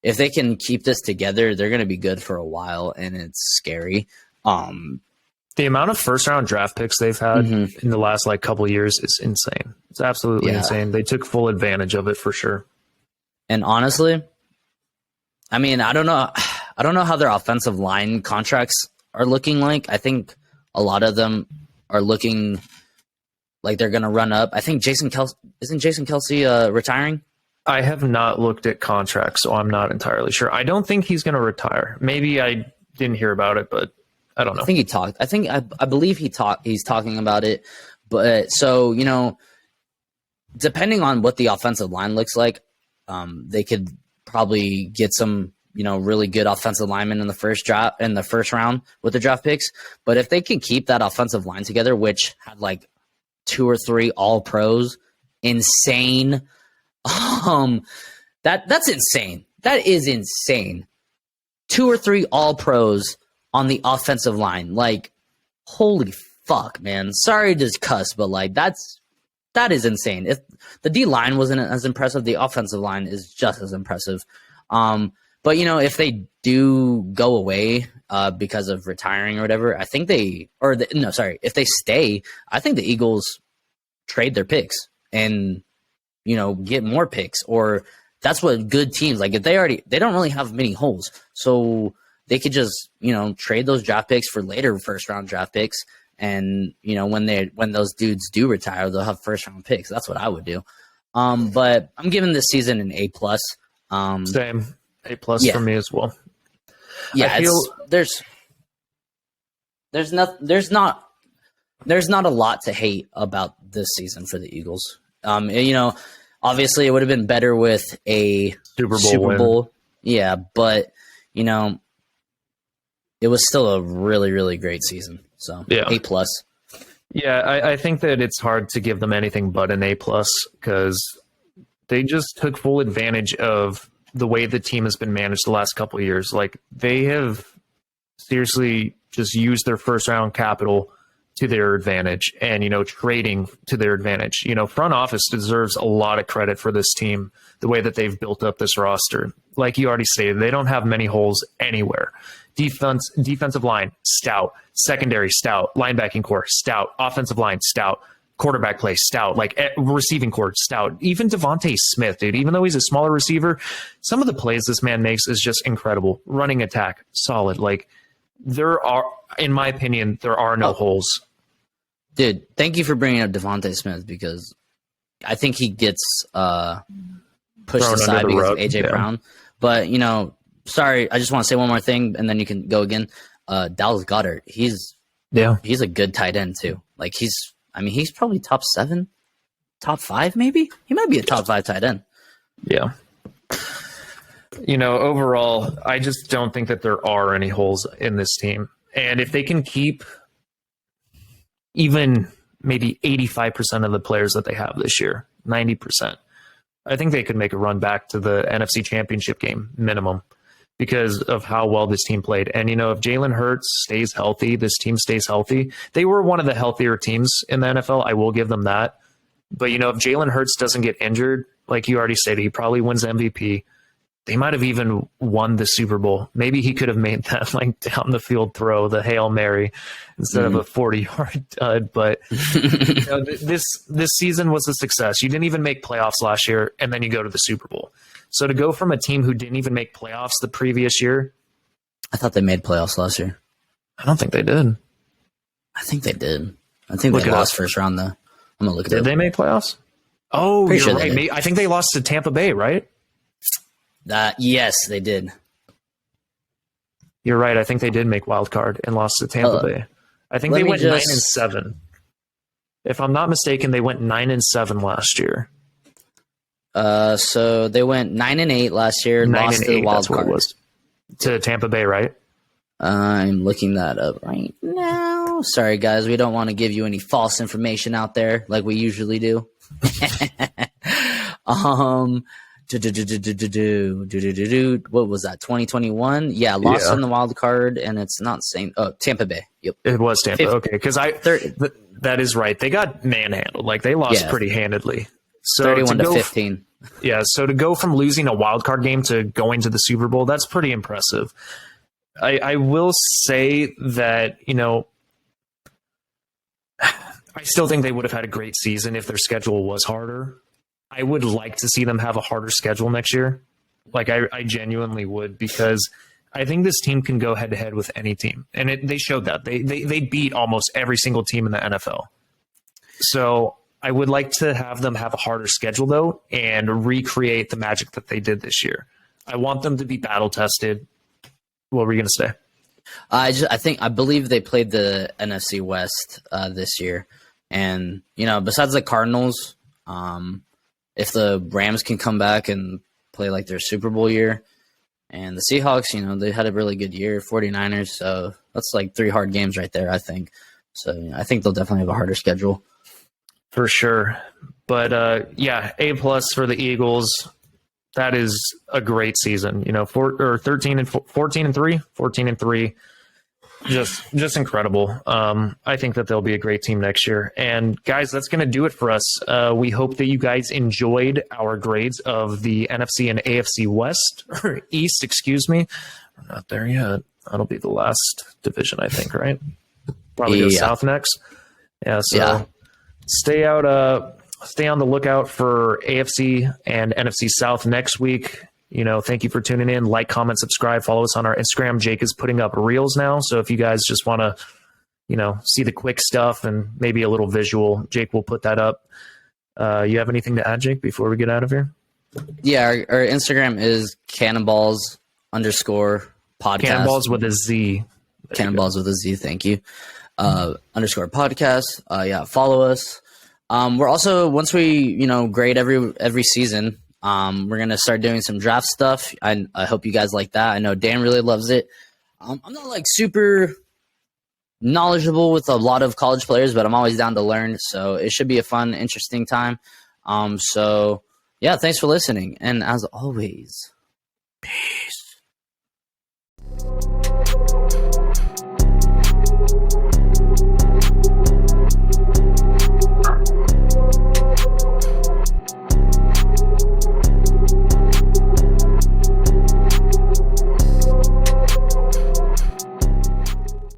if they can keep this together, they're going to be good for a while, and it's scary. The amount of first round draft picks they've had in the last like couple of years is insane. It's absolutely insane. They took full advantage of it for sure. And honestly, I mean, I don't know how their offensive line contracts are looking like. I think a lot of them are looking like they're going to run up. I think Jason Kelce retiring? I have not looked at contracts, so I'm not entirely sure. I don't think he's going to retire. Maybe I didn't hear about it, but I don't know. I think he talked. I believe he's talking about it. But so, you know, depending on what the offensive line looks like, they could probably get some, you know, really good offensive linemen in the first round with the draft picks. But if they can keep that offensive line together, which had like 2 or 3 all pros, insane. That's insane. That is insane. 2 or 3 all pros on the offensive line. Like, holy fuck, man. Sorry to cuss, but like that is insane. If the D line wasn't as impressive, the offensive line is just as impressive. But you know, if they do go away because of retiring or whatever, I think if they stay, I think the Eagles trade their picks and, you know, get more picks. Or that's what good teams, like, if they don't really have many holes, so they could just, you know, trade those draft picks for later first round draft picks. And, you know, when those dudes do retire, they'll have first round picks. That's what I would do. But I'm giving this season an A+. Same. A+ for me as well. Yeah, there's not a lot to hate about this season for the Eagles. You know, obviously it would have been better with a Super Bowl. Yeah, but you know, it was still a really, really great season. So yeah. A+. Yeah, I think that it's hard to give them anything but an A+ because they just took full advantage of the way the team has been managed the last couple of years. Like, they have seriously just used their first round capital to their advantage and, you know, trading to their advantage. You know, front office deserves a lot of credit for this team, the way that they've built up this roster. Like you already stated, they don't have many holes anywhere. Defensive line, stout. Secondary, stout. Linebacking core, stout. Offensive line, stout. Quarterback play, stout. Like, receiving core, stout. Even Devontae Smith, dude, even though he's a smaller receiver, some of the plays this man makes is just incredible. Running attack, solid. Like, there are, in my opinion, there are no holes. Dude, thank you for bringing up Devontae Smith, because I think he gets pushed aside because of A.J. Brown. But, you know, sorry, I just want to say one more thing, and then you can go again. Dallas Goedert, he's a good tight end, too. Like, he's probably top 7, top 5, maybe? He might be a top 5 tight end. Yeah. You know, overall, I just don't think that there are any holes in this team. And if they can keep even maybe 85% of the players that they have this year, 90%, I think they could make a run back to the NFC Championship game minimum because of how well this team played. And, you know, if Jalen Hurts stays healthy, this team stays healthy. They were one of the healthier teams in the NFL. I will give them that. But, you know, if Jalen Hurts doesn't get injured, like you already said, he probably wins MVP. They might have even won the Super Bowl. Maybe he could have made that like down the field throw, the Hail Mary, instead of a 40-yard dud. But you know, this season was a success. You didn't even make playoffs last year, and then you go to the Super Bowl. So to go from a team who didn't even make playoffs the previous year, I thought they made playoffs last year. I don't think they did. I think they did. I think they lost first round though. I'm gonna look at it. Did they make playoffs? Oh, Pretty you're sure right. I think they lost to Tampa Bay, right? Yes, they did. You're right. I think they did make wild card and lost to Tampa Bay. I think they went 9-7. If I'm not mistaken, they went 9-7 last year. So they went 9-8 last year. Lost to the wild card. Was. To Tampa Bay, right? I'm looking that up right now. Sorry, guys. We don't want to give you any false information out there like we usually do. What was that? 2021? Yeah, lost in the wild card, and it's not saying. Oh, Tampa Bay. Yep, it was Tampa. Okay, because that is right. They got manhandled. Like, they lost pretty handedly. So 31-15. Yeah, so to go from losing a wild card game to going to the Super Bowl, that's pretty impressive. I will say that, you know, I still think they would have had a great season if their schedule was harder. I would like to see them have a harder schedule next year. Like, I genuinely would, because I think this team can go head to head with any team. And they showed that. They beat almost every single team in the NFL. So I would like to have them have a harder schedule, though, and recreate the magic that they did this year. I want them to be battle tested. What were you going to say? I believe they played the NFC West this year, and besides the Cardinals, if the Rams can come back and play like their Super Bowl year, and the Seahawks, they had a really good year. 49ers, so that's like 3 hard games right there, I think. So I think they'll definitely have a harder schedule for sure. But A+ for the Eagles. That is a great season. 14 and 3, just incredible. I think that they'll be a great team next year. And guys, that's going to do it for us. We hope that you guys enjoyed our grades of the NFC and AFC West or East. Excuse me, we're not there yet. That'll be the last division, I think. Right? Probably go South next. Yeah. So stay out. Stay on the lookout for AFC and NFC South next week. Thank you for tuning in. Like, comment, subscribe, follow us on our Instagram. Jake is putting up reels now. So if you guys just want to, see the quick stuff and maybe a little visual, Jake will put that up. You have anything to add, Jake, before we get out of here? Yeah, our Instagram is cannonballs_podcast. Cannonballs with a Z. Cannonballs with a Z, thank you. _podcast. Follow us. We're also, once we, grade every season, we're going to start doing some draft stuff. I hope you guys like that. I know Dan really loves it. I'm not like super knowledgeable with a lot of college players, but I'm always down to learn. So it should be a fun, interesting time. Thanks for listening. And as always, peace.